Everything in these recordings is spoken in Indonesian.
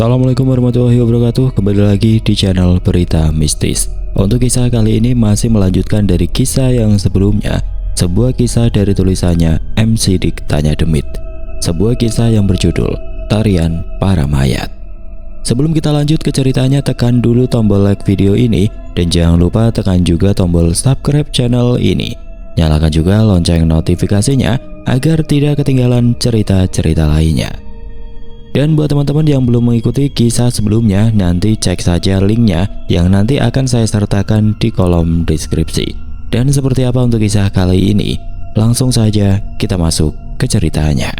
Assalamualaikum warahmatullahi wabarakatuh. Kembali lagi di channel Berita Mistis. Untuk kisah kali ini masih melanjutkan dari kisah yang sebelumnya. Sebuah kisah dari tulisannya M. Sidik Tanya Demit. Sebuah kisah yang berjudul Tarian Para Mayat. Sebelum kita lanjut ke ceritanya, tekan dulu tombol like video ini dan jangan lupa tekan juga tombol subscribe channel ini. Nyalakan juga lonceng notifikasinya agar tidak ketinggalan cerita-cerita lainnya. Dan buat teman-teman yang belum mengikuti kisah sebelumnya, nanti cek saja linknya yang nanti akan saya sertakan di kolom deskripsi. Dan seperti apa untuk kisah kali ini? Langsung saja kita masuk ke ceritanya.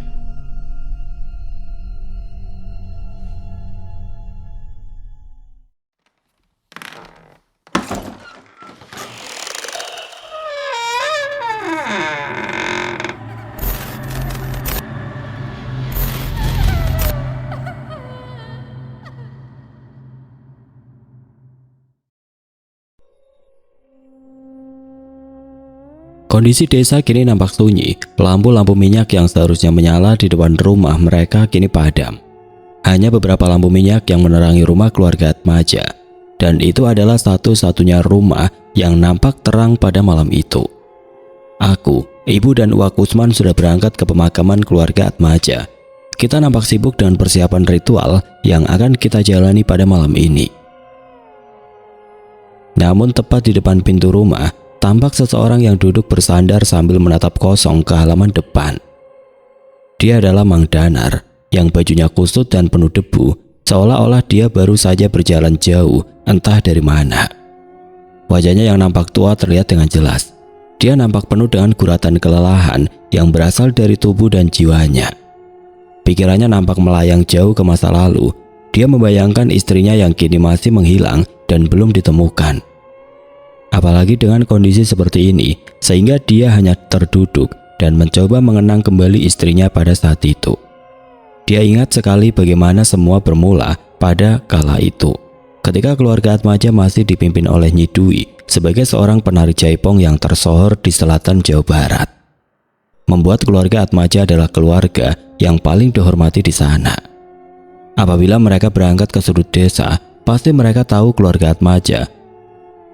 Kondisi desa kini nampak sunyi. Lampu-lampu minyak yang seharusnya menyala di depan rumah mereka kini padam. Hanya beberapa lampu minyak yang menerangi rumah keluarga Atmaja. Dan itu adalah satu-satunya rumah yang nampak terang pada malam itu. Aku, ibu dan Wak Usman sudah berangkat ke pemakaman keluarga Atmaja. Kita nampak sibuk dengan persiapan ritual yang akan kita jalani pada malam ini. Namun tepat di depan pintu rumah, tampak seseorang yang duduk bersandar sambil menatap kosong ke halaman depan. Dia adalah Mang Danar yang bajunya kusut dan penuh debu, seolah-olah dia baru saja berjalan jauh entah dari mana. Wajahnya yang nampak tua terlihat dengan jelas. Dia nampak penuh dengan guratan kelelahan yang berasal dari tubuh dan jiwanya. Pikirannya nampak melayang jauh ke masa lalu. Dia membayangkan istrinya yang kini masih menghilang dan belum ditemukan. Apalagi dengan kondisi seperti ini, sehingga dia hanya terduduk dan mencoba mengenang kembali istrinya pada saat itu. Dia ingat sekali bagaimana semua bermula pada kala itu, ketika keluarga Atmaja masih dipimpin oleh Nyi Dwi sebagai seorang penari jaipong yang tersohor di selatan Jawa Barat. Membuat keluarga Atmaja adalah keluarga yang paling dihormati di sana. Apabila mereka berangkat ke sudut desa, pasti mereka tahu keluarga Atmaja.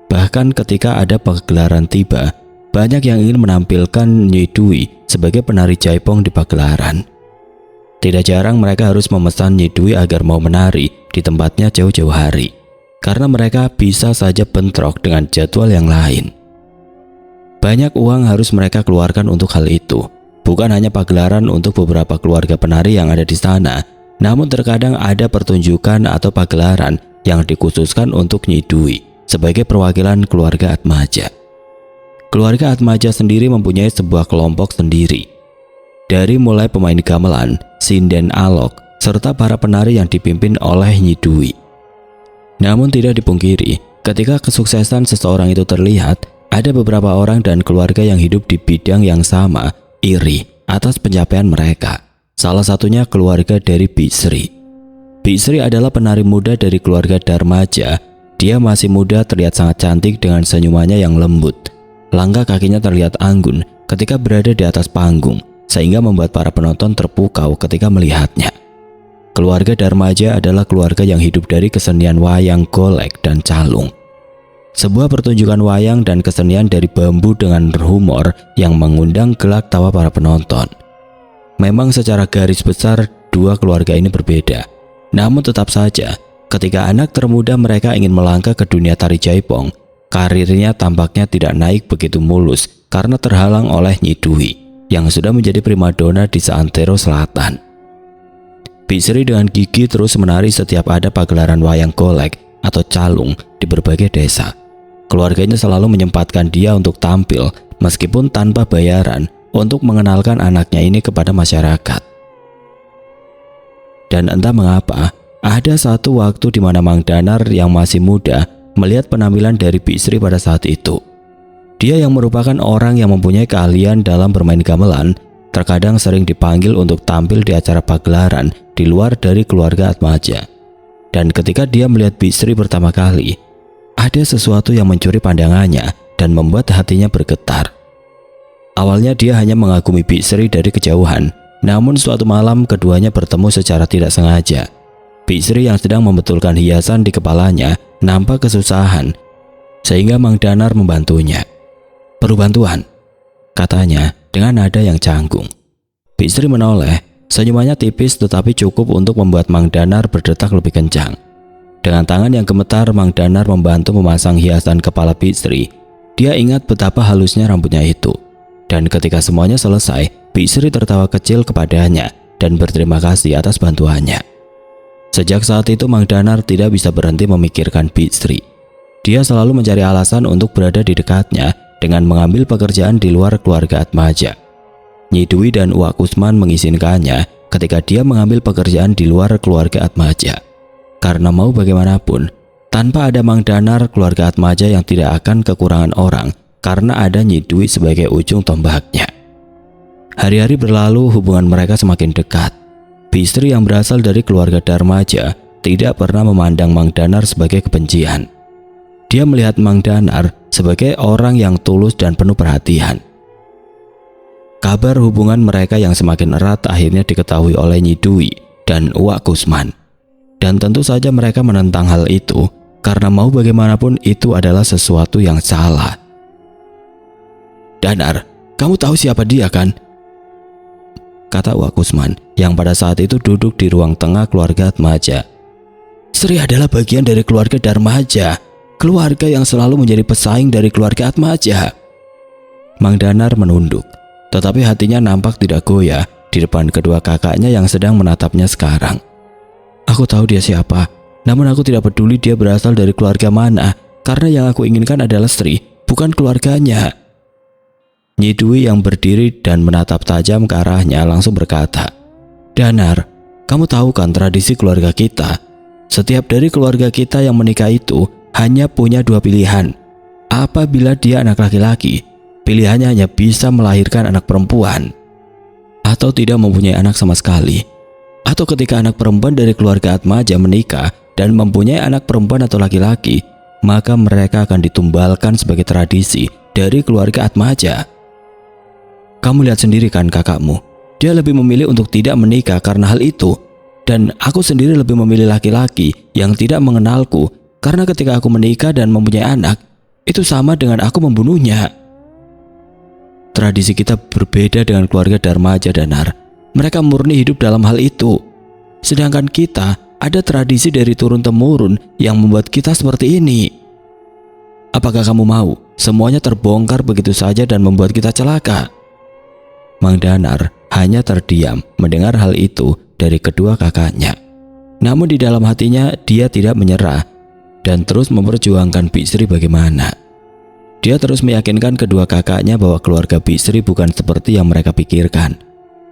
Bahkan ketika ada pagelaran tiba, banyak yang ingin menampilkan Nyi Dwi sebagai penari jaipong di pagelaran. Tidak jarang mereka harus memesan Nyi Dwi agar mau menari di tempatnya jauh-jauh hari, karena mereka bisa saja bentrok dengan jadwal yang lain. Banyak uang harus mereka keluarkan untuk hal itu. Bukan hanya pagelaran untuk beberapa keluarga penari yang ada di sana, namun terkadang ada pertunjukan atau pagelaran yang dikhususkan untuk Nyi Dwi sebagai perwakilan keluarga Atmaja. Keluarga Atmaja sendiri mempunyai sebuah kelompok sendiri. Dari mulai pemain gamelan, sinden alok, serta para penari yang dipimpin oleh Nyi Dwi. Namun tidak dipungkiri, ketika kesuksesan seseorang itu terlihat, ada beberapa orang dan keluarga yang hidup di bidang yang sama, iri atas pencapaian mereka. Salah satunya keluarga dari Bisri. Bisri adalah penari muda dari keluarga Darmaja. Dia masih muda, terlihat sangat cantik dengan senyumannya yang lembut. Langkah kakinya terlihat anggun ketika berada di atas panggung, sehingga membuat para penonton terpukau ketika melihatnya. Keluarga Darmaja adalah keluarga yang hidup dari kesenian wayang golek dan calung. Sebuah pertunjukan wayang dan kesenian dari bambu dengan humor yang mengundang gelak tawa para penonton. Memang secara garis besar dua keluarga ini berbeda, namun tetap saja ketika anak termuda mereka ingin melangkah ke dunia tari jaipong, karirnya tampaknya tidak naik begitu mulus karena terhalang oleh Nyi Dwi yang sudah menjadi primadona di seantero selatan. Bisri dengan gigi terus menari setiap ada pagelaran wayang golek atau calung di berbagai desa. Keluarganya selalu menyempatkan dia untuk tampil meskipun tanpa bayaran untuk mengenalkan anaknya ini kepada masyarakat. Dan entah mengapa, ada satu waktu di mana Mang Danar yang masih muda melihat penampilan dari Bisri pada saat itu. Dia yang merupakan orang yang mempunyai keahlian dalam bermain gamelan, terkadang sering dipanggil untuk tampil di acara pagelaran di luar dari keluarga Atmaja. Dan ketika dia melihat Bisri pertama kali, ada sesuatu yang mencuri pandangannya dan membuat hatinya bergetar. Awalnya dia hanya mengagumi Bisri dari kejauhan, namun suatu malam keduanya bertemu secara tidak sengaja. Bik Sri yang sedang membetulkan hiasan di kepalanya nampak kesusahan, sehingga Mang Danar membantunya. "Perlu bantuan?" katanya dengan nada yang canggung. Bik Sri menoleh, senyumannya tipis tetapi cukup untuk membuat Mang Danar berdetak lebih kencang. Dengan tangan yang gemetar, Mang Danar membantu memasang hiasan kepala Bik Sri. Dia ingat betapa halusnya rambutnya itu. Dan ketika semuanya selesai, Bik Sri tertawa kecil kepadanya dan berterima kasih atas bantuannya. Sejak saat itu Mang Danar tidak bisa berhenti memikirkan Bik Sri. Dia selalu mencari alasan untuk berada di dekatnya dengan mengambil pekerjaan di luar keluarga Atmaja. Nyi Dwi dan Uwak Kusman mengizinkannya ketika dia mengambil pekerjaan di luar keluarga Atmaja. Karena mau bagaimanapun, tanpa ada Mang Danar, keluarga Atmaja yang tidak akan kekurangan orang karena ada Nyi Dwi sebagai ujung tombaknya. Hari-hari berlalu, hubungan mereka semakin dekat. Bik Sri yang berasal dari keluarga Darmaja tidak pernah memandang Mang Danar sebagai kebencian. Dia melihat Mang Danar sebagai orang yang tulus dan penuh perhatian. Kabar hubungan mereka yang semakin erat akhirnya diketahui oleh Nyi Dwi dan Uwak Kusman. Dan tentu saja mereka menentang hal itu karena mau bagaimanapun itu adalah sesuatu yang salah. "Danar, kamu tahu siapa dia kan?" kata Uwak Kusman yang pada saat itu duduk di ruang tengah keluarga Atmaja. "Sri adalah bagian dari keluarga Darmaja, keluarga yang selalu menjadi pesaing dari keluarga Atmaja." Mang Danar menunduk, tetapi hatinya nampak tidak goyah di depan kedua kakaknya yang sedang menatapnya sekarang. "Aku tahu dia siapa, namun aku tidak peduli dia berasal dari keluarga mana, karena yang aku inginkan adalah Sri, bukan keluarganya." Nyi Dwi yang berdiri dan menatap tajam ke arahnya langsung berkata, "Danar, kamu tahu kan tradisi keluarga kita? Setiap dari keluarga kita yang menikah itu hanya punya dua pilihan. Apabila dia anak laki-laki, pilihannya hanya bisa melahirkan anak perempuan, atau tidak mempunyai anak sama sekali. Atau ketika anak perempuan dari keluarga Atmaja menikah dan mempunyai anak perempuan atau laki-laki, maka mereka akan ditumbalkan sebagai tradisi dari keluarga Atmaja. Kamu lihat sendiri kan kakakmu, dia lebih memilih untuk tidak menikah karena hal itu. Dan aku sendiri lebih memilih laki-laki yang tidak mengenalku, karena ketika aku menikah dan mempunyai anak, itu sama dengan aku membunuhnya." Tradisi kita berbeda dengan keluarga Darmaja, Danar. Mereka murni hidup dalam hal itu. Sedangkan kita ada tradisi dari turun-temurun yang membuat kita seperti ini. Apakah kamu mau semuanya terbongkar begitu saja dan membuat kita celaka? Mang Danar hanya terdiam mendengar hal itu dari kedua kakaknya. Namun di dalam hatinya dia tidak menyerah dan terus memperjuangkan Bik Sri bagaimana. Dia terus meyakinkan kedua kakaknya bahwa keluarga Bik Sri bukan seperti yang mereka pikirkan.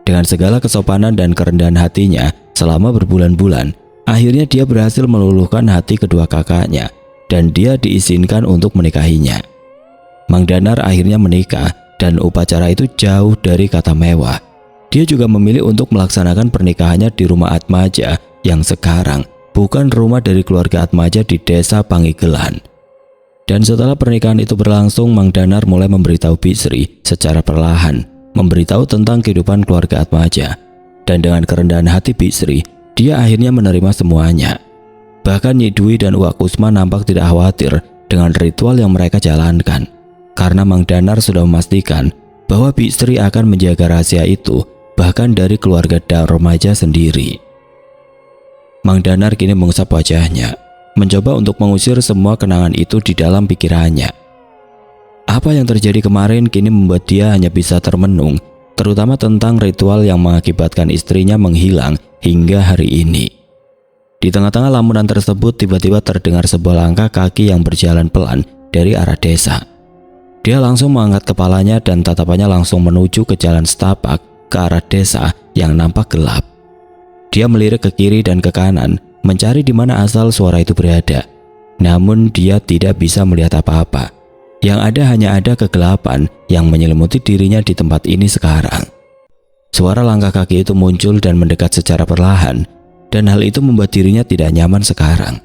Dengan segala kesopanan dan kerendahan hatinya selama berbulan-bulan, akhirnya dia berhasil meluluhkan hati kedua kakaknya dan dia diizinkan untuk menikahinya. Mang Danar akhirnya menikah dan upacara itu jauh dari kata mewah. Dia juga memilih untuk melaksanakan pernikahannya di rumah Atmaja yang sekarang bukan rumah dari keluarga Atmaja di desa Pangigelan. Dan setelah pernikahan itu berlangsung, Mang Danar mulai memberitahu Bik Sri secara perlahan, memberitahu tentang kehidupan keluarga Atmaja. Dan dengan kerendahan hati Bik Sri, dia akhirnya menerima semuanya. Bahkan Nyi Dwi dan Uwak Kusman nampak tidak khawatir dengan ritual yang mereka jalankan, karena Mang Danar sudah memastikan bahwa Bik Sri akan menjaga rahasia itu bahkan dari keluarga Darmaja sendiri. Mang Danar kini mengusap wajahnya, mencoba untuk mengusir semua kenangan itu di dalam pikirannya. Apa yang terjadi kemarin kini membuat dia hanya bisa termenung, terutama tentang ritual yang mengakibatkan istrinya menghilang hingga hari ini. Di tengah-tengah lamunan tersebut tiba-tiba terdengar sebuah langkah kaki yang berjalan pelan dari arah desa. Dia langsung mengangkat kepalanya dan tatapannya langsung menuju ke jalan setapak ke arah desa yang nampak gelap. Dia melirik ke kiri dan ke kanan mencari di mana asal suara itu berada. Namun dia tidak bisa melihat apa-apa. Yang ada hanya ada kegelapan yang menyelimuti dirinya di tempat ini sekarang. Suara langkah kaki itu muncul dan mendekat secara perlahan, dan hal itu membuat dirinya tidak nyaman sekarang.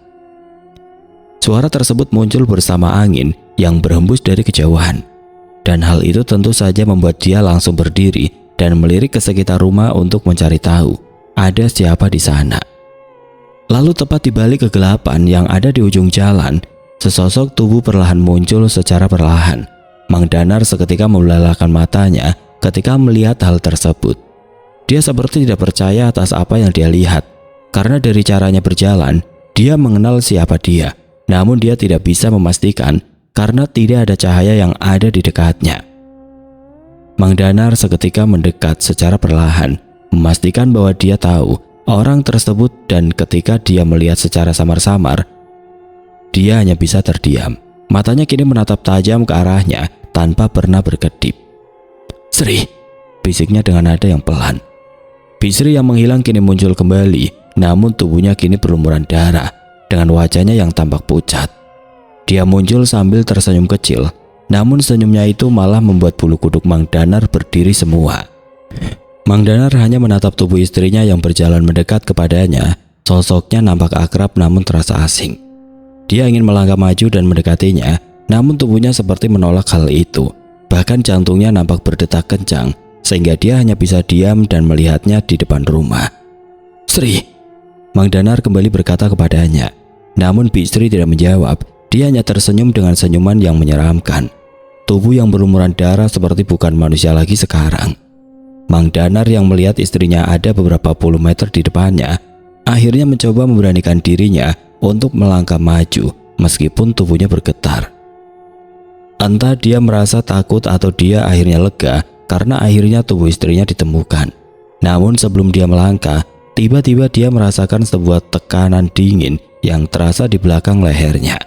Suara tersebut muncul bersama angin yang berhembus dari kejauhan. Dan hal itu tentu saja membuat dia langsung berdiri dan melirik ke sekitar rumah untuk mencari tahu ada siapa di sana. Lalu tepat di balik kegelapan yang ada di ujung jalan, sesosok tubuh perlahan muncul secara perlahan. Mang Danar seketika membelalakan matanya ketika melihat hal tersebut. Dia seperti tidak percaya atas apa yang dia lihat, karena dari caranya berjalan, dia mengenal siapa dia. Namun dia tidak bisa memastikan karena tidak ada cahaya yang ada di dekatnya. Mang Danar seketika mendekat secara perlahan, memastikan bahwa dia tahu orang tersebut, dan ketika dia melihat secara samar-samar, dia hanya bisa terdiam. Matanya kini menatap tajam ke arahnya tanpa pernah berkedip. "Sri," bisiknya dengan nada yang pelan. Bisri yang menghilang kini muncul kembali, namun tubuhnya kini berlumuran darah dengan wajahnya yang tampak pucat. Dia muncul sambil tersenyum kecil, namun senyumnya itu malah membuat bulu kuduk Mang Danar berdiri semua. Mang Danar hanya menatap tubuh istrinya yang berjalan mendekat kepadanya. Sosoknya nampak akrab namun terasa asing. Dia ingin melangkah maju dan mendekatinya, namun tubuhnya seperti menolak hal itu. Bahkan jantungnya nampak berdetak kencang, sehingga dia hanya bisa diam dan melihatnya di depan rumah. "Sri," Mang Danar kembali berkata kepadanya. Namun Bisri tidak menjawab. Dia hanya tersenyum dengan senyuman yang menyeramkan. Tubuh yang berlumuran darah seperti bukan manusia lagi sekarang. Mang Danar yang melihat istrinya ada beberapa puluh meter di depannya, akhirnya mencoba memberanikan dirinya untuk melangkah maju meskipun tubuhnya bergetar. Entah dia merasa takut atau dia akhirnya lega karena akhirnya tubuh istrinya ditemukan. Namun sebelum dia melangkah, tiba-tiba dia merasakan sebuah tekanan dingin yang terasa di belakang lehernya.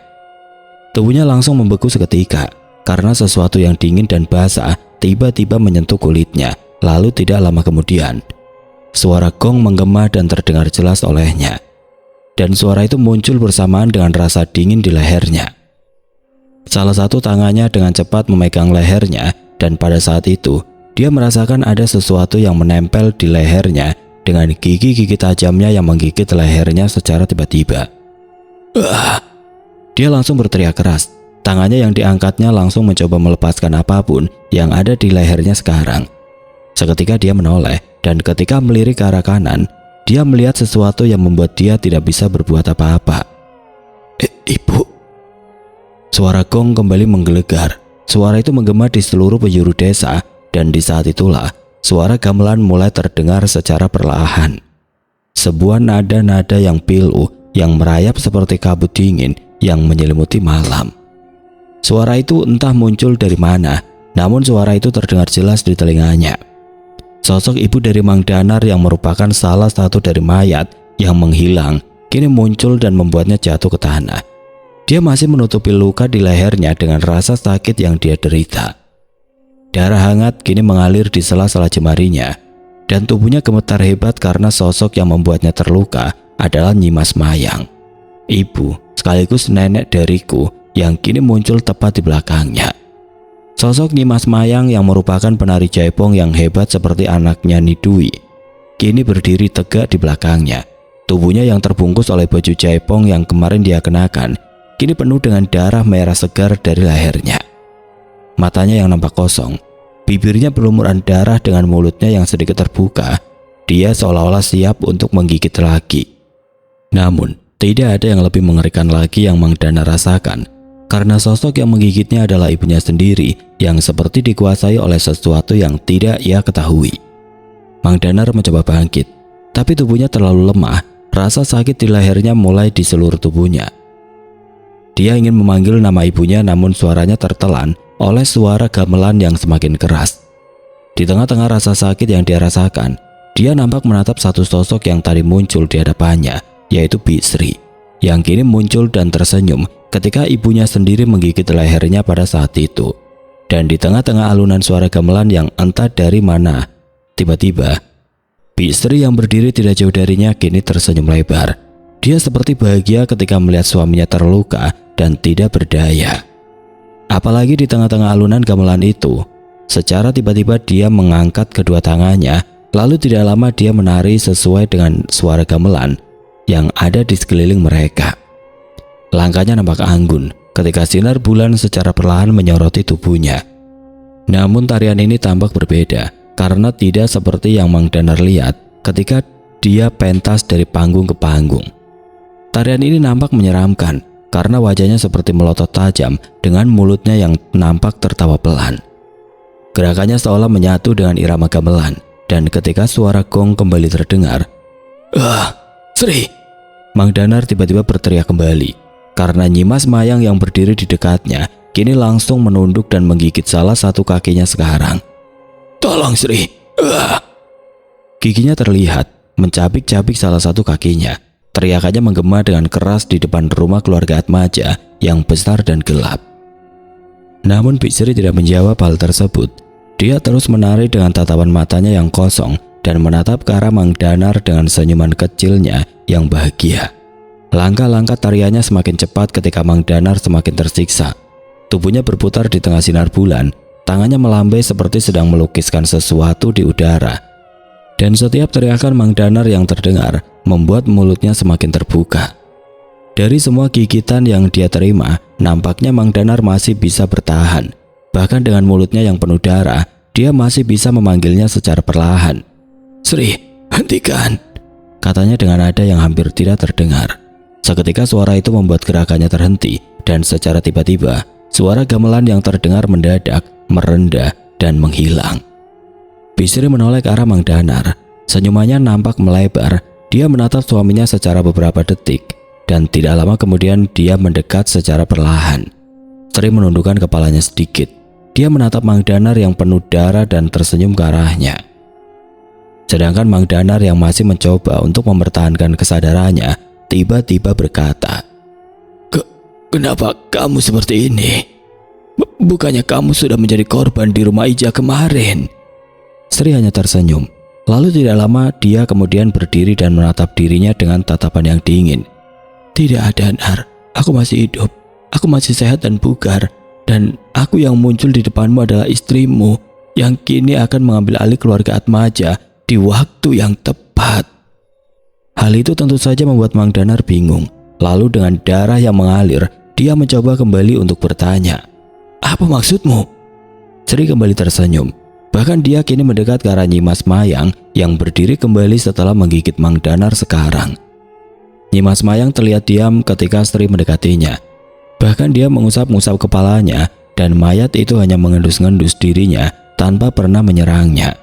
Tubuhnya langsung membeku seketika karena sesuatu yang dingin dan basah tiba-tiba menyentuh kulitnya. Lalu tidak lama kemudian, suara gong menggema dan terdengar jelas olehnya. Dan suara itu muncul bersamaan dengan rasa dingin di lehernya. Salah satu tangannya dengan cepat memegang lehernya, dan pada saat itu dia merasakan ada sesuatu yang menempel di lehernya dengan gigi-gigi tajamnya yang menggigit lehernya secara tiba-tiba. Dia langsung berteriak keras. Tangannya yang diangkatnya langsung mencoba melepaskan apapun yang ada di lehernya sekarang. Seketika dia menoleh, dan ketika melirik ke arah kanan, dia melihat sesuatu yang membuat dia tidak bisa berbuat apa-apa. Ibu." Suara gong kembali menggelegar. Suara itu menggema di seluruh penjuru desa, dan di saat itulah suara gamelan mulai terdengar secara perlahan. Sebuah nada-nada yang pilu yang merayap seperti kabut dingin yang menyelimuti malam. Suara itu entah muncul dari mana, namun suara itu terdengar jelas di telinganya. Sosok ibu dari Mang Danar yang merupakan salah satu dari mayat yang menghilang kini muncul dan membuatnya jatuh ke tanah. Dia masih menutupi luka di lehernya dengan rasa sakit yang dia derita. Darah hangat kini mengalir di sela-sela jemarinya, dan tubuhnya gemetar hebat karena sosok yang membuatnya terluka adalah Nyi Mas Mayang, ibu sekaligus nenek dariku yang kini muncul tepat di belakangnya. Sosok Nyi Mas Mayang yang merupakan penari jaipong yang hebat seperti anaknya Nidui kini berdiri tegak di belakangnya. Tubuhnya yang terbungkus oleh baju jaipong yang kemarin dia kenakan kini penuh dengan darah merah segar dari lehernya. Matanya yang nampak kosong, bibirnya berlumuran darah dengan mulutnya yang sedikit terbuka. Dia seolah-olah siap untuk menggigit lagi. Namun tidak ada yang lebih mengerikan lagi yang Mang Danar rasakan, karena sosok yang menggigitnya adalah ibunya sendiri yang seperti dikuasai oleh sesuatu yang tidak ia ketahui. Mang Danar mencoba bangkit, tapi tubuhnya terlalu lemah. Rasa sakit di lehernya mulai di seluruh tubuhnya. Dia ingin memanggil nama ibunya, namun suaranya tertelan oleh suara gamelan yang semakin keras. Di tengah-tengah rasa sakit yang dia rasakan, dia nampak menatap satu sosok yang tadi muncul di hadapannya, yaitu Bisri, yang kini muncul dan tersenyum ketika ibunya sendiri menggigit lehernya pada saat itu. Dan di tengah-tengah alunan suara gamelan yang entah dari mana, tiba-tiba Bisri yang berdiri tidak jauh darinya kini tersenyum lebar. Dia seperti bahagia ketika melihat suaminya terluka dan tidak berdaya. Apalagi di tengah-tengah alunan gamelan itu, secara tiba-tiba dia mengangkat kedua tangannya, lalu tidak lama dia menari sesuai dengan suara gamelan yang ada di sekeliling mereka. Langkahnya nampak anggun ketika sinar bulan secara perlahan menyoroti tubuhnya. Namun tarian ini tampak berbeda karena tidak seperti yang Mang Danar lihat ketika dia pentas dari panggung ke panggung. Tarian ini nampak menyeramkan karena wajahnya seperti melotot tajam dengan mulutnya yang nampak tertawa pelan. Gerakannya seolah menyatu dengan irama gamelan, dan ketika suara gong kembali terdengar, Sri! Mang Danar tiba-tiba berteriak kembali karena Nyimas Mayang yang berdiri di dekatnya kini langsung menunduk dan menggigit salah satu kakinya sekarang. Tolong Sri! Giginya terlihat mencabik-cabik salah satu kakinya. Teriakannya menggema dengan keras di depan rumah keluarga Atmaja yang besar dan gelap. Namun Bik Sri tidak menjawab hal tersebut. Dia terus menari dengan tatapan matanya yang kosong dan menatap ke arah Mang Danar dengan senyuman kecilnya yang bahagia. Langkah-langkah tariannya semakin cepat ketika Mang Danar semakin tersiksa. Tubuhnya berputar di tengah sinar bulan, tangannya melambai seperti sedang melukiskan sesuatu di udara. Dan setiap teriakan Mang Danar yang terdengar membuat mulutnya semakin terbuka. Dari semua gigitan yang dia terima, nampaknya Mang Danar masih bisa bertahan. Bahkan dengan mulutnya yang penuh darah, dia masih bisa memanggilnya secara perlahan. Sri, hentikan! Katanya dengan nada yang hampir tidak terdengar. Seketika suara itu membuat gerakannya terhenti, dan secara tiba-tiba, suara gamelan yang terdengar mendadak, merendah, dan menghilang. Bisri menoleh ke arah Mang Danar. Senyumannya nampak melebar. Dia menatap suaminya secara beberapa detik, dan tidak lama kemudian dia mendekat secara perlahan. Sri menundukkan kepalanya sedikit. Dia menatap Mang Danar yang penuh darah dan tersenyum ke arahnya. Sedangkan Mang Danar yang masih mencoba untuk mempertahankan kesadarannya tiba-tiba berkata, Kenapa kamu seperti ini? Bukannya kamu sudah menjadi korban di rumah Ija kemarin? Sri hanya tersenyum. Lalu tidak lama dia kemudian berdiri dan menatap dirinya dengan tatapan yang dingin. Tidak, Danar, aku masih hidup. Aku masih sehat dan bugar. Dan aku yang muncul di depanmu adalah istrimu yang kini akan mengambil alih keluarga Atmaja di waktu yang tepat. Hal itu tentu saja membuat Mang Danar bingung. Lalu dengan darah yang mengalir, dia mencoba kembali untuk bertanya. Apa maksudmu? Sri kembali tersenyum. Bahkan dia kini mendekat ke arah Nyimas Mayang yang berdiri kembali setelah menggigit Mang Danar sekarang. Nyimas Mayang terlihat diam ketika Sri mendekatinya. Bahkan dia mengusap-ngusap kepalanya dan mayat itu hanya mengendus-ngendus dirinya tanpa pernah menyerangnya.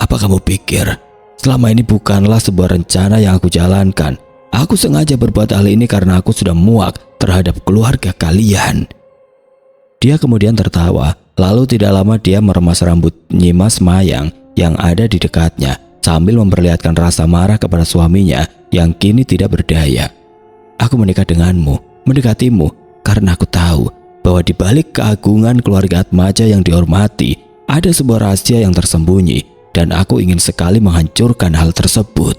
Apa kamu pikir selama ini bukanlah sebuah rencana yang aku jalankan? Aku sengaja berbuat hal ini karena aku sudah muak terhadap keluarga kalian. Dia kemudian tertawa. Lalu tidak lama dia meremas rambut Nyimas Mayang yang ada di dekatnya sambil memperlihatkan rasa marah kepada suaminya yang kini tidak berdaya. Aku menikah denganmu, mendekatimu, karena aku tahu bahwa di balik keagungan keluarga Atmaja yang dihormati ada sebuah rahasia yang tersembunyi dan aku ingin sekali menghancurkan hal tersebut.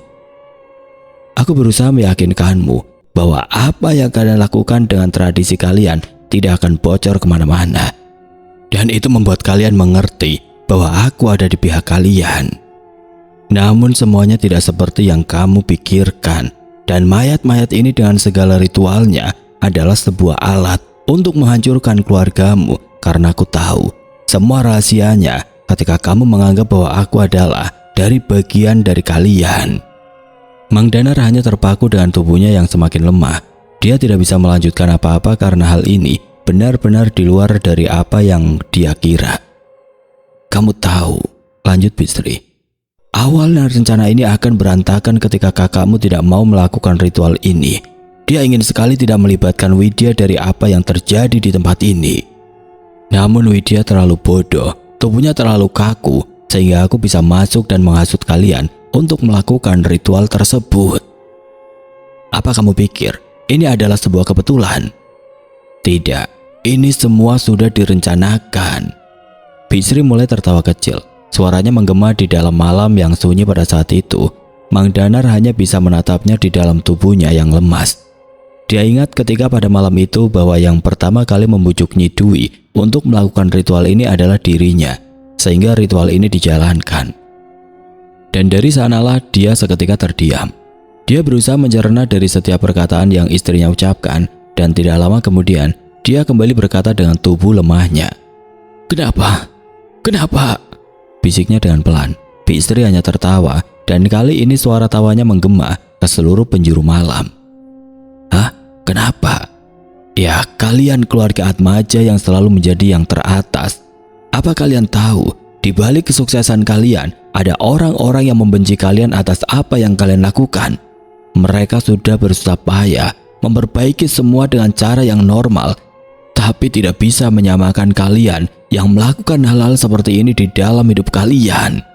Aku berusaha meyakinkanmu bahwa apa yang kalian lakukan dengan tradisi kalian tidak akan bocor kemana-mana. Dan itu membuat kalian mengerti bahwa aku ada di pihak kalian. Namun semuanya tidak seperti yang kamu pikirkan. Dan mayat-mayat ini dengan segala ritualnya adalah sebuah alat untuk menghancurkan keluargamu. Karena aku tahu semua rahasianya ketika kamu menganggap bahwa aku adalah dari bagian dari kalian. Mang Danar hanya terpaku dengan tubuhnya yang semakin lemah. Dia tidak bisa melanjutkan apa-apa karena hal ini benar-benar di luar dari apa yang dia kira. Kamu tahu, lanjut Bisri, awalnya rencana ini akan berantakan ketika kakakmu tidak mau melakukan ritual ini. Dia ingin sekali tidak melibatkan Widya dari apa yang terjadi di tempat ini. Namun Widya terlalu bodoh, tubuhnya terlalu kaku, sehingga aku bisa masuk dan menghasut kalian untuk melakukan ritual tersebut. Apa kamu pikir ini adalah sebuah kebetulan? Tidak, ini semua sudah direncanakan. Bisri mulai tertawa kecil. Suaranya menggema di dalam malam yang sunyi pada saat itu. Mang Danar hanya bisa menatapnya di dalam tubuhnya yang lemas. Dia ingat ketika pada malam itu bahwa yang pertama kali membujuk Nyi Dwi untuk melakukan ritual ini adalah dirinya, sehingga ritual ini dijalankan. Dan dari sanalah dia seketika terdiam. Dia berusaha mencerna dari setiap perkataan yang istrinya ucapkan. Dan tidak lama kemudian, dia kembali berkata dengan tubuh lemahnya. Kenapa? Kenapa? Bisiknya dengan pelan. Bisri hanya tertawa dan kali ini suara tawanya menggema ke seluruh penjuru malam. Hah? Kenapa? Ya, kalian keluarga Atmaja yang selalu menjadi yang teratas. Apa kalian tahu, di balik kesuksesan kalian, ada orang-orang yang membenci kalian atas apa yang kalian lakukan. Mereka sudah bersusah payah memperbaiki semua dengan cara yang normal, tapi tidak bisa menyamakan kalian yang melakukan hal-hal seperti ini di dalam hidup kalian.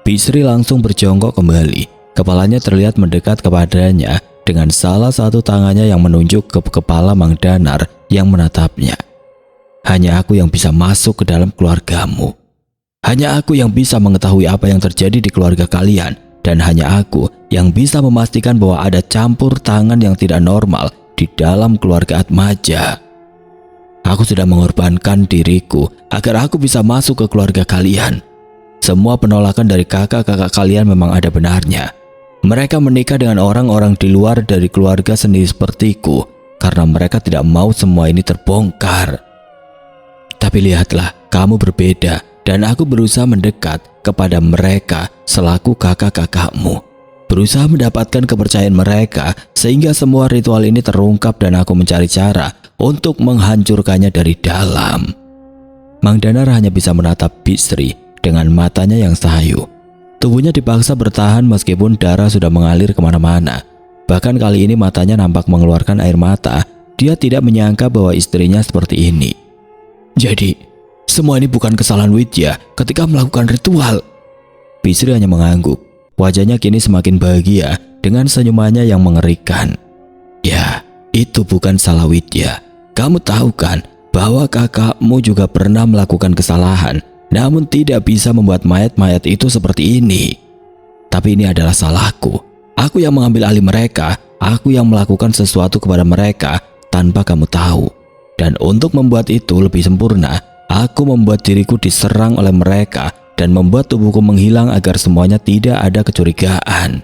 Bisri langsung berjongkok kembali. Kepalanya terlihat mendekat kepadanya dengan salah satu tangannya yang menunjuk ke kepala Mang Danar yang menatapnya. Hanya aku yang bisa masuk ke dalam keluargamu. Hanya aku yang bisa mengetahui apa yang terjadi di keluarga kalian. Dan hanya aku yang bisa memastikan bahwa ada campur tangan yang tidak normal di dalam keluarga Atmaja. Aku sudah mengorbankan diriku agar aku bisa masuk ke keluarga kalian. Semua penolakan dari kakak-kakak kalian memang ada benarnya. Mereka menikah dengan orang-orang di luar dari keluarga sendiri sepertiku karena mereka tidak mau semua ini terbongkar. Tapi lihatlah, kamu berbeda dan aku berusaha mendekat kepada mereka selaku kakak-kakakmu. Berusaha mendapatkan kepercayaan mereka sehingga semua ritual ini terungkap dan aku mencari cara untuk menghancurkannya dari dalam. Mang Danar hanya bisa menatap Bisri dengan matanya yang sayu. Tubuhnya dipaksa bertahan meskipun darah sudah mengalir kemana-mana. Bahkan kali ini matanya nampak mengeluarkan air mata. Dia tidak menyangka bahwa istrinya seperti ini. Jadi, semua ini bukan kesalahan Widya ketika melakukan ritual. Bisri hanya mengangguk. Wajahnya kini semakin bahagia dengan senyumannya yang mengerikan. Ya, itu bukan salah Widya. Kamu tahu kan bahwa kakakmu juga pernah melakukan kesalahan, namun tidak bisa membuat mayat-mayat itu seperti ini. Tapi ini adalah salahku. Aku yang mengambil alih mereka. Aku yang melakukan sesuatu kepada mereka tanpa kamu tahu. Dan untuk membuat itu lebih sempurna, aku membuat diriku diserang oleh mereka dan membuat tubuhku menghilang agar semuanya tidak ada kecurigaan.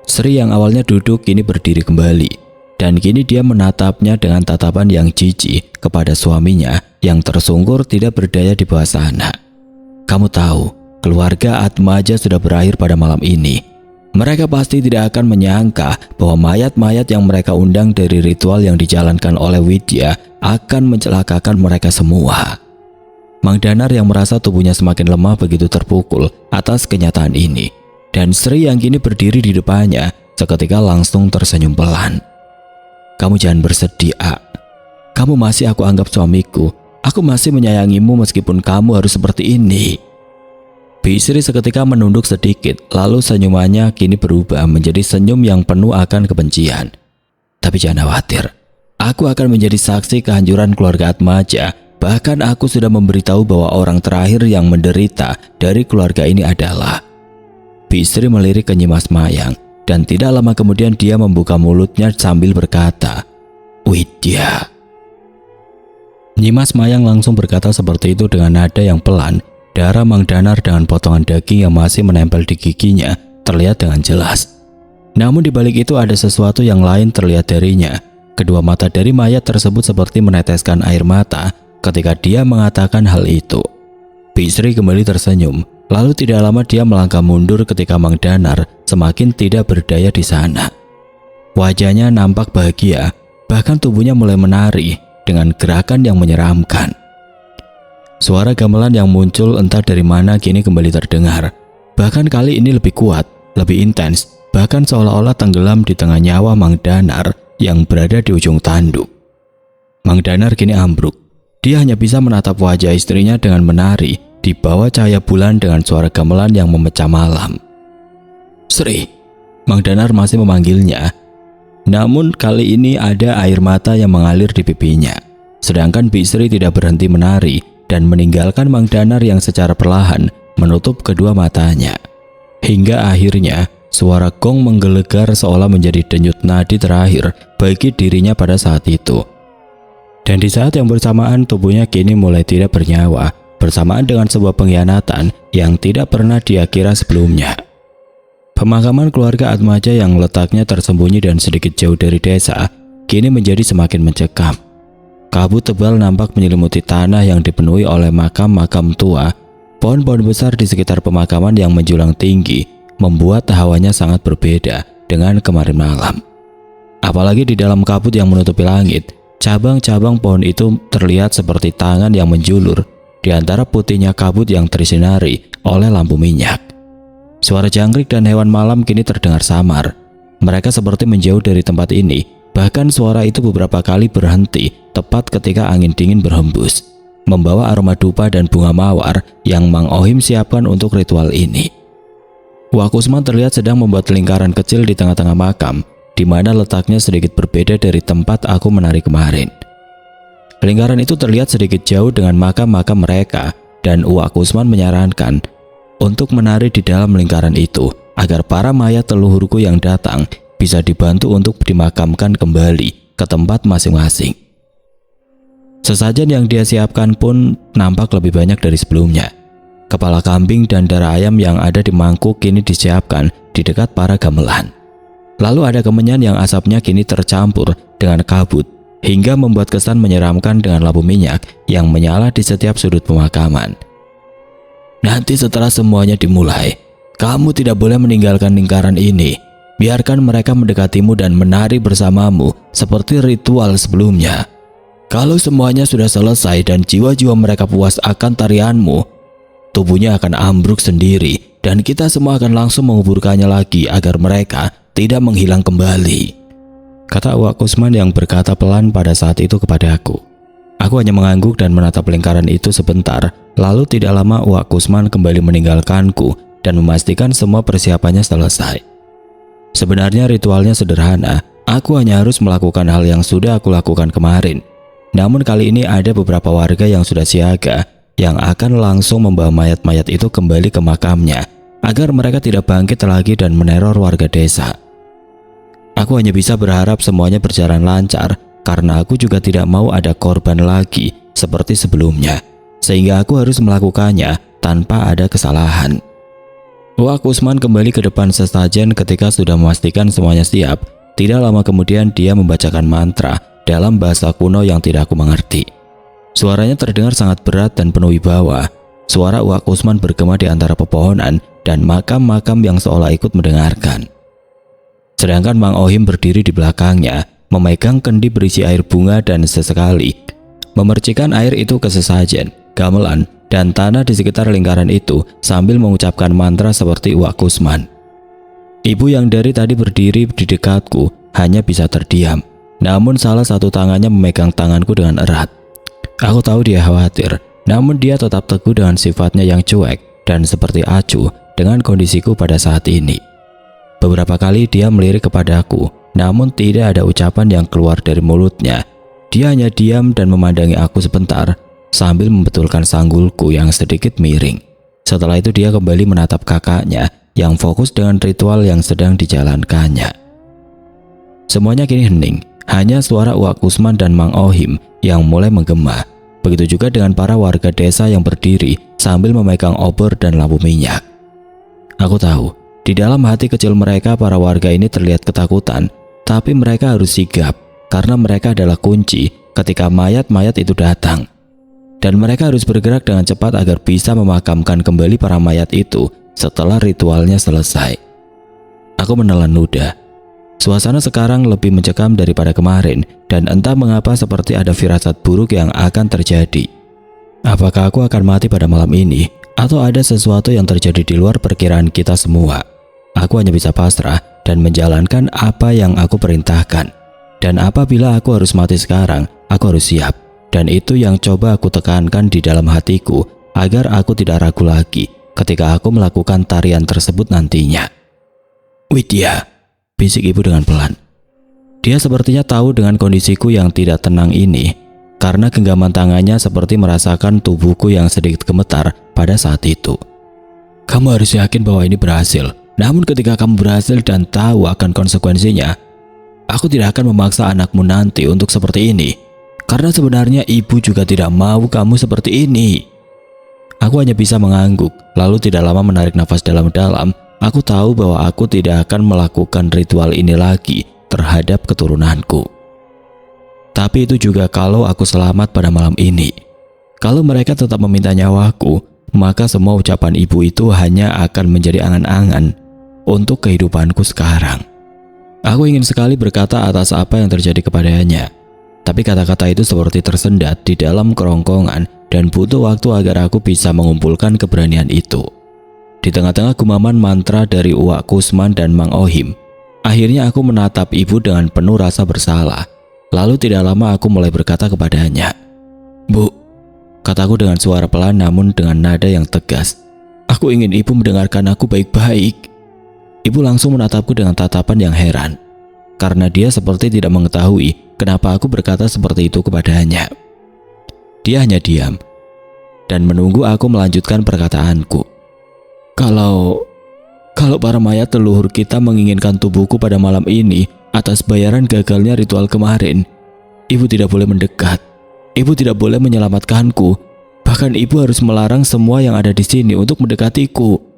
Sri yang awalnya duduk kini berdiri kembali. Dan kini dia menatapnya dengan tatapan yang jijik kepada suaminya yang tersungkur tidak berdaya di bawah sana. Kamu tahu, keluarga Atmaja sudah berakhir pada malam ini. Mereka pasti tidak akan menyangka bahwa mayat-mayat yang mereka undang dari ritual yang dijalankan oleh Widya akan mencelakakan mereka semua. Mang Danar yang merasa tubuhnya semakin lemah begitu terpukul atas kenyataan ini. Dan Sri yang kini berdiri di depannya seketika langsung tersenyum pelan. Kamu jangan bersedih, A. Kamu masih aku anggap suamiku. Aku masih menyayangimu meskipun kamu harus seperti ini. Bisri seketika menunduk sedikit, lalu senyumannya kini berubah menjadi senyum yang penuh akan kebencian. Tapi jangan khawatir, aku akan menjadi saksi kehancuran keluarga Atmaja. Bahkan aku sudah memberitahu bahwa orang terakhir yang menderita dari keluarga ini adalah. Bisri melirik ke Nyimas Mayang, dan tidak lama kemudian dia membuka mulutnya sambil berkata, Widya. Nyimas Mayang langsung berkata seperti itu dengan nada yang pelan. Darah Mang Danar dengan potongan daging yang masih menempel di giginya terlihat dengan jelas. Namun di balik itu ada sesuatu yang lain terlihat darinya. Kedua mata dari mayat tersebut seperti meneteskan air mata ketika dia mengatakan hal itu. Bisri kembali tersenyum. Lalu tidak lama dia melangkah mundur ketika Mang Danar semakin tidak berdaya di sana. Wajahnya nampak bahagia, bahkan tubuhnya mulai menari dengan gerakan yang menyeramkan. Suara gamelan yang muncul entah dari mana kini kembali terdengar. Bahkan kali ini lebih kuat, lebih intens, bahkan seolah-olah tenggelam di tengah nyawa Mang Danar yang berada di ujung tanduk. Mang Danar kini ambruk. Dia hanya bisa menatap wajah istrinya dengan menari di bawah cahaya bulan dengan suara gamelan yang memecah malam. Sri, Mang Danar masih memanggilnya. Namun kali ini ada air mata yang mengalir di pipinya. Sedangkan Bisri tidak berhenti menari dan meninggalkan Mang Danar yang secara perlahan menutup kedua matanya. Hingga akhirnya suara gong menggelegar seolah menjadi denyut nadi terakhir bagi dirinya pada saat itu. Dan di saat yang bersamaan tubuhnya kini mulai tidak bernyawa, bersamaan dengan sebuah pengkhianatan yang tidak pernah dia kira sebelumnya. Pemakaman keluarga Atmaja yang letaknya tersembunyi dan sedikit jauh dari desa kini menjadi semakin mencekam. Kabut tebal nampak menyelimuti tanah yang dipenuhi oleh makam-makam tua. Pohon-pohon besar di sekitar pemakaman yang menjulang tinggi membuat hawanya sangat berbeda dengan kemarin malam. Apalagi di dalam kabut yang menutupi langit, cabang-cabang pohon itu terlihat seperti tangan yang menjulur di antara putihnya kabut yang tersinari oleh lampu minyak. Suara jangkrik dan hewan malam kini terdengar samar. Mereka seperti menjauh dari tempat ini. Bahkan suara itu beberapa kali berhenti tepat ketika angin dingin berhembus, membawa aroma dupa dan bunga mawar yang Mang Ohim siapkan untuk ritual ini. Wak Kusman terlihat sedang membuat lingkaran kecil di tengah-tengah makam, di mana letaknya sedikit berbeda dari tempat aku menari kemarin. Lingkaran itu terlihat sedikit jauh dengan makam-makam mereka, dan Wak Kusman menyarankan untuk menari di dalam lingkaran itu agar para mayat leluhurku yang datang bisa dibantu untuk dimakamkan kembali ke tempat masing-masing. Sesajen yang dia siapkan pun nampak lebih banyak dari sebelumnya. Kepala kambing dan darah ayam yang ada di mangkuk kini disiapkan di dekat para gamelan. Lalu ada kemenyan yang asapnya kini tercampur dengan kabut hingga membuat kesan menyeramkan dengan lampu minyak yang menyala di setiap sudut pemakaman. Nanti setelah semuanya dimulai, kamu tidak boleh meninggalkan lingkaran ini. Biarkan mereka mendekatimu dan menari bersamamu seperti ritual sebelumnya. Kalau semuanya sudah selesai dan jiwa-jiwa mereka puas akan tarianmu, tubuhnya akan ambruk sendiri dan kita semua akan langsung menguburkannya lagi agar mereka tidak menghilang kembali, kata Wak Kusman yang berkata pelan pada saat itu kepada aku. Aku hanya mengangguk dan menatap lingkaran itu sebentar, lalu tidak lama Wak Kusman kembali meninggalkanku dan memastikan semua persiapannya selesai. Sebenarnya ritualnya sederhana, aku hanya harus melakukan hal yang sudah aku lakukan kemarin. Namun kali ini ada beberapa warga yang sudah siaga yang akan langsung membawa mayat-mayat itu kembali ke makamnya agar mereka tidak bangkit lagi dan meneror warga desa. Aku hanya bisa berharap semuanya berjalan lancar karena aku juga tidak mau ada korban lagi seperti sebelumnya, sehingga aku harus melakukannya tanpa ada kesalahan. Wak Kusman kembali ke depan sesajen ketika sudah memastikan semuanya siap. Tidak lama kemudian dia membacakan mantra dalam bahasa kuno yang tidak aku mengerti. Suaranya terdengar sangat berat dan penuh wibawa. Suara Wak Kusman bergema di antara pepohonan dan makam-makam yang seolah ikut mendengarkan. Sedangkan Mang Ohim berdiri di belakangnya, memegang kendi berisi air bunga dan sesekali memercikan air itu ke sesajen, gamelan, dan tanah di sekitar lingkaran itu sambil mengucapkan mantra seperti Wak Kusman. Ibu yang dari tadi berdiri di dekatku hanya bisa terdiam, namun salah satu tangannya memegang tanganku dengan erat. Aku tahu dia khawatir, namun dia tetap teguh dengan sifatnya yang cuek dan seperti acuh dengan kondisiku pada saat ini. Beberapa kali dia melirik kepadaku, namun tidak ada ucapan yang keluar dari mulutnya. Dia hanya diam dan memandangi aku sebentar sambil membetulkan sanggulku yang sedikit miring. Setelah itu dia kembali menatap kakaknya yang fokus dengan ritual yang sedang dijalankannya. Semuanya kini hening, hanya suara Wak Kusman dan Mang Ohim yang mulai menggema. Begitu juga dengan para warga desa yang berdiri sambil memegang obor dan lampu minyak. Aku tahu, di dalam hati kecil mereka para warga ini terlihat ketakutan, tapi mereka harus sigap karena mereka adalah kunci ketika mayat-mayat itu datang. Dan mereka harus bergerak dengan cepat agar bisa memakamkan kembali para mayat itu setelah ritualnya selesai. Aku menelan ludah. Suasana sekarang lebih mencekam daripada kemarin, dan entah mengapa seperti ada firasat buruk yang akan terjadi. Apakah aku akan mati pada malam ini, atau ada sesuatu yang terjadi di luar perkiraan kita semua? Aku hanya bisa pasrah dan menjalankan apa yang aku perintahkan. Dan apabila aku harus mati sekarang, aku harus siap. Dan itu yang coba aku tekankan di dalam hatiku agar aku tidak ragu lagi ketika aku melakukan tarian tersebut nantinya. Widya, bisik ibu dengan pelan. Dia sepertinya tahu dengan kondisiku yang tidak tenang ini, karena genggaman tangannya seperti merasakan tubuhku yang sedikit gemetar pada saat itu. Kamu harus yakin bahwa ini berhasil. Namun ketika kamu berhasil dan tahu akan konsekuensinya, aku tidak akan memaksa anakmu nanti untuk seperti ini. Karena sebenarnya ibu juga tidak mau kamu seperti ini. Aku hanya bisa mengangguk, lalu tidak lama menarik nafas dalam-dalam. Aku tahu bahwa aku tidak akan melakukan ritual ini lagi terhadap keturunanku. Tapi itu juga kalau aku selamat pada malam ini. Kalau mereka tetap meminta nyawaku, maka semua ucapan ibu itu hanya akan menjadi angan-angan untuk kehidupanku sekarang. Aku ingin sekali berkata atas apa yang terjadi kepadanya. Tapi kata-kata itu seperti tersendat di dalam kerongkongan dan butuh waktu agar aku bisa mengumpulkan keberanian itu. Di tengah-tengah gumaman mantra dari Uwak Kusman dan Mang Ohim, akhirnya aku menatap ibu dengan penuh rasa bersalah. Lalu tidak lama aku mulai berkata kepadanya, "Bu," kataku dengan suara pelan namun dengan nada yang tegas, "aku ingin ibu mendengarkan aku baik-baik." Ibu langsung menatapku dengan tatapan yang heran, karena dia seperti tidak mengetahui kenapa aku berkata seperti itu kepadanya. Dia hanya diam dan menunggu aku melanjutkan perkataanku. Kalau para mayat leluhur kita menginginkan tubuhku pada malam ini atas bayaran gagalnya ritual kemarin, ibu tidak boleh mendekat. Ibu tidak boleh menyelamatkanku. Bahkan ibu harus melarang semua yang ada di sini untuk mendekatiku.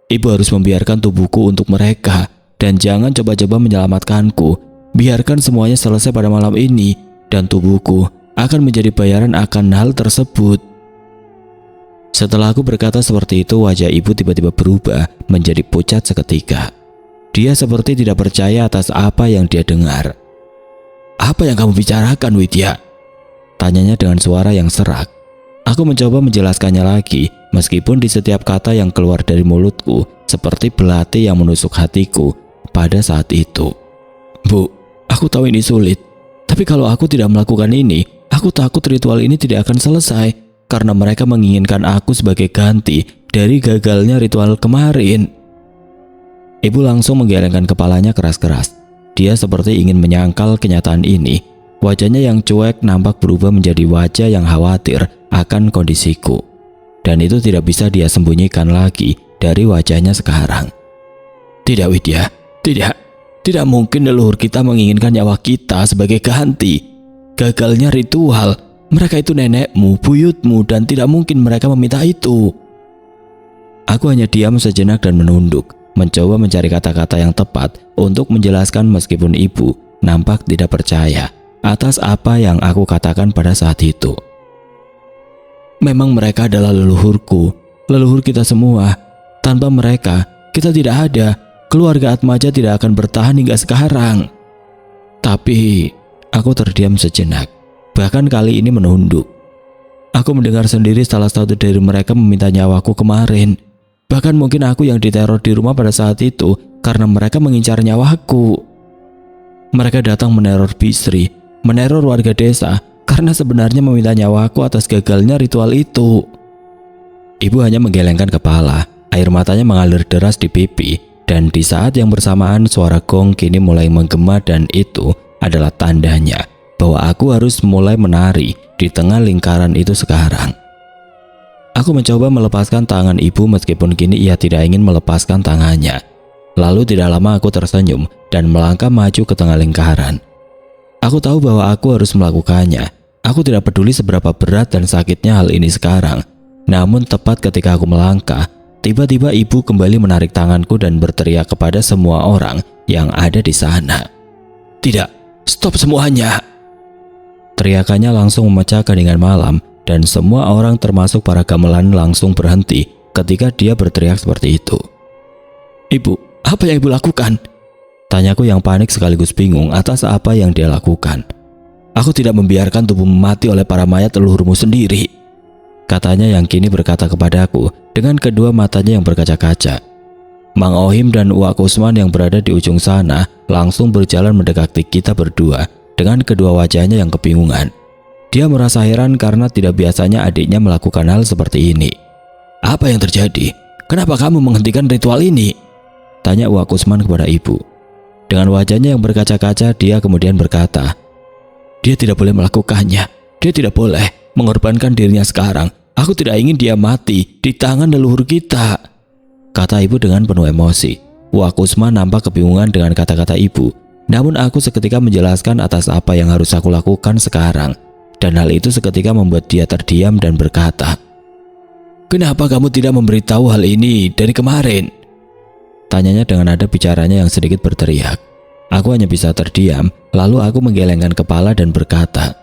Ibu harus membiarkan tubuhku untuk mereka dan jangan coba-coba menyelamatkanku. Biarkan semuanya selesai pada malam ini dan tubuhku akan menjadi bayaran akan hal tersebut. Setelah aku berkata seperti itu, wajah ibu tiba-tiba berubah menjadi pucat seketika. Dia seperti tidak percaya atas apa yang dia dengar. "Apa yang kamu bicarakan, Widya?" tanyanya dengan suara yang serak. Aku mencoba menjelaskannya lagi, meskipun di setiap kata yang keluar dari mulutku seperti belati yang menusuk hatiku pada saat itu. "Bu, aku tahu ini sulit. Tapi kalau aku tidak melakukan ini, aku takut ritual ini tidak akan selesai karena mereka menginginkan aku sebagai ganti dari gagalnya ritual kemarin." Ibu langsung menggelengkan kepalanya keras-keras. Dia seperti ingin menyangkal kenyataan ini. Wajahnya yang cuek nampak berubah menjadi wajah yang khawatir akan kondisiku. Dan itu tidak bisa dia sembunyikan lagi dari wajahnya sekarang. "Tidak, Widya, tidak mungkin leluhur kita menginginkan nyawa kita sebagai ganti. Gagalnya ritual, mereka itu nenekmu, buyutmu, dan tidak mungkin mereka meminta itu." Aku hanya diam sejenak dan menunduk, mencoba mencari kata-kata yang tepat untuk menjelaskan meskipun ibu nampak tidak percaya atas apa yang aku katakan pada saat itu. "Memang mereka adalah leluhurku, leluhur kita semua. Tanpa mereka, kita tidak ada. Keluarga Atmaja tidak akan bertahan hingga sekarang." Tapi aku terdiam sejenak, bahkan kali ini menunduk. Aku mendengar sendiri salah satu dari mereka meminta nyawaku kemarin. Bahkan mungkin aku yang diteror di rumah pada saat itu karena mereka mengincar nyawaku. Mereka datang meneror Bisri, meneror warga desa karena sebenarnya meminta nyawaku atas gagalnya ritual itu. Ibu hanya menggelengkan kepala, air matanya mengalir deras di pipi, dan di saat yang bersamaan suara gong kini mulai menggema dan itu adalah tandanya bahwa aku harus mulai menari di tengah lingkaran itu sekarang. Aku mencoba melepaskan tangan ibu meskipun kini ia tidak ingin melepaskan tangannya. Lalu tidak lama aku tersenyum dan melangkah maju ke tengah lingkaran. Aku tahu bahwa aku harus melakukannya. Aku tidak peduli seberapa berat dan sakitnya hal ini sekarang. Namun tepat ketika aku melangkah, tiba-tiba ibu kembali menarik tanganku dan berteriak kepada semua orang yang ada di sana. "Tidak, stop semuanya!" Teriakannya langsung memecah keheningan malam dan semua orang termasuk para gamelan langsung berhenti ketika dia berteriak seperti itu. "Ibu, apa yang ibu lakukan?" tanyaku yang panik sekaligus bingung atas apa yang dia lakukan. "Aku tidak membiarkan tubuhmu mati oleh para mayat leluhurmu sendiri," katanya yang kini berkata kepadaku dengan kedua matanya yang berkaca-kaca. Mang Ohim dan Uwak Kusman yang berada di ujung sana langsung berjalan mendekati kita berdua dengan kedua wajahnya yang kebingungan. Dia merasa heran karena tidak biasanya adiknya melakukan hal seperti ini. "Apa yang terjadi? Kenapa kamu menghentikan ritual ini?" tanya Uwak Kusman kepada ibu. Dengan wajahnya yang berkaca-kaca, dia kemudian berkata, "Dia tidak boleh melakukannya. Dia tidak boleh mengorbankan dirinya sekarang. Aku tidak ingin dia mati di tangan leluhur kita," kata ibu dengan penuh emosi. Uwak Kusman nampak kebingungan dengan kata-kata ibu. Namun aku seketika menjelaskan atas apa yang harus aku lakukan sekarang. Dan hal itu seketika membuat dia terdiam dan berkata, "Kenapa kamu tidak memberitahu hal ini dari kemarin?" tanyanya dengan nada bicaranya yang sedikit berteriak. Aku hanya bisa terdiam, lalu aku menggelengkan kepala dan berkata,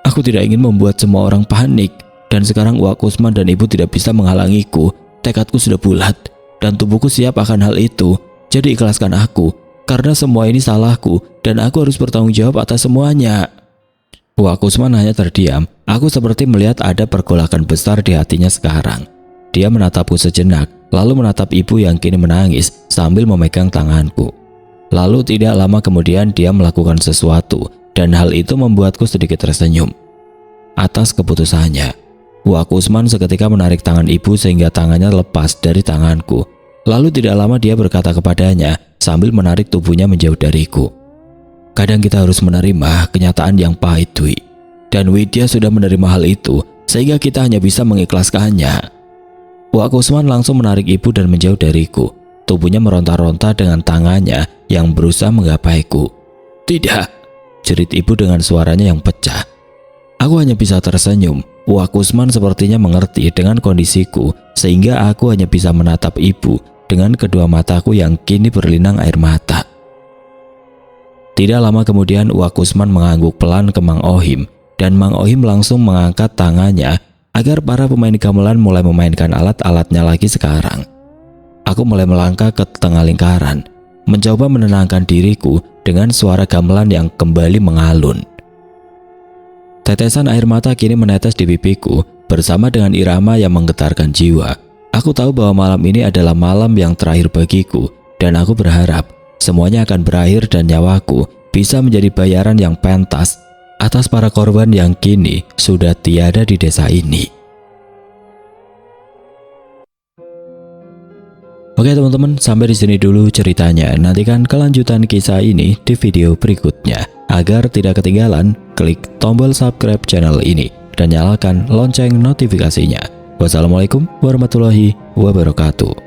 "Aku tidak ingin membuat semua orang panik, dan sekarang Uwak Kusman dan ibu tidak bisa menghalangiku. Tekadku sudah bulat, dan tubuhku siap akan hal itu. Jadi ikhlaskan aku. Karena semua ini salahku dan aku harus bertanggung jawab atas semuanya. Wak Kusman hanya terdiam. Aku seperti melihat ada pergolakan besar di hatinya sekarang. Dia menatapku sejenak, lalu menatap ibu yang kini menangis sambil memegang tanganku. Lalu tidak lama kemudian dia melakukan sesuatu dan hal itu membuatku sedikit tersenyum. Atas keputusannya, Wak Kusman seketika menarik tangan ibu sehingga tangannya lepas dari tanganku. Lalu tidak lama dia berkata kepadanya sambil menarik tubuhnya menjauh dariku. Kadang kita harus menerima kenyataan yang pahit, Dwi. Dan Widya sudah menerima hal itu sehingga kita hanya bisa mengikhlaskannya. Wak Kusman langsung menarik ibu dan menjauh dariku. Tubuhnya meronta-ronta dengan tangannya yang berusaha menggapaiku. Tidak, jerit ibu dengan suaranya yang pecah. Aku hanya bisa tersenyum. Wak Kusman sepertinya mengerti dengan kondisiku sehingga aku hanya bisa menatap ibu dengan kedua mataku yang kini berlinang air mata. Tidak lama kemudian Wak Kusman mengangguk pelan ke Mang Ohim dan Mang Ohim langsung mengangkat tangannya agar para pemain gamelan mulai memainkan alat-alatnya lagi sekarang. Aku mulai melangkah ke tengah lingkaran, mencoba menenangkan diriku dengan suara gamelan yang kembali mengalun. Tetesan air mata kini menetes di pipiku bersama dengan irama yang menggetarkan jiwa. Aku tahu bahwa malam ini adalah malam yang terakhir bagiku dan aku berharap semuanya akan berakhir dan nyawaku bisa menjadi bayaran yang pentas atas para korban yang kini sudah tiada di desa ini. Oke teman-teman, sampai di sini dulu ceritanya. Nantikan kelanjutan kisah ini di video berikutnya. Agar tidak ketinggalan, klik tombol subscribe channel ini dan nyalakan lonceng notifikasinya. Wassalamualaikum warahmatullahi wabarakatuh.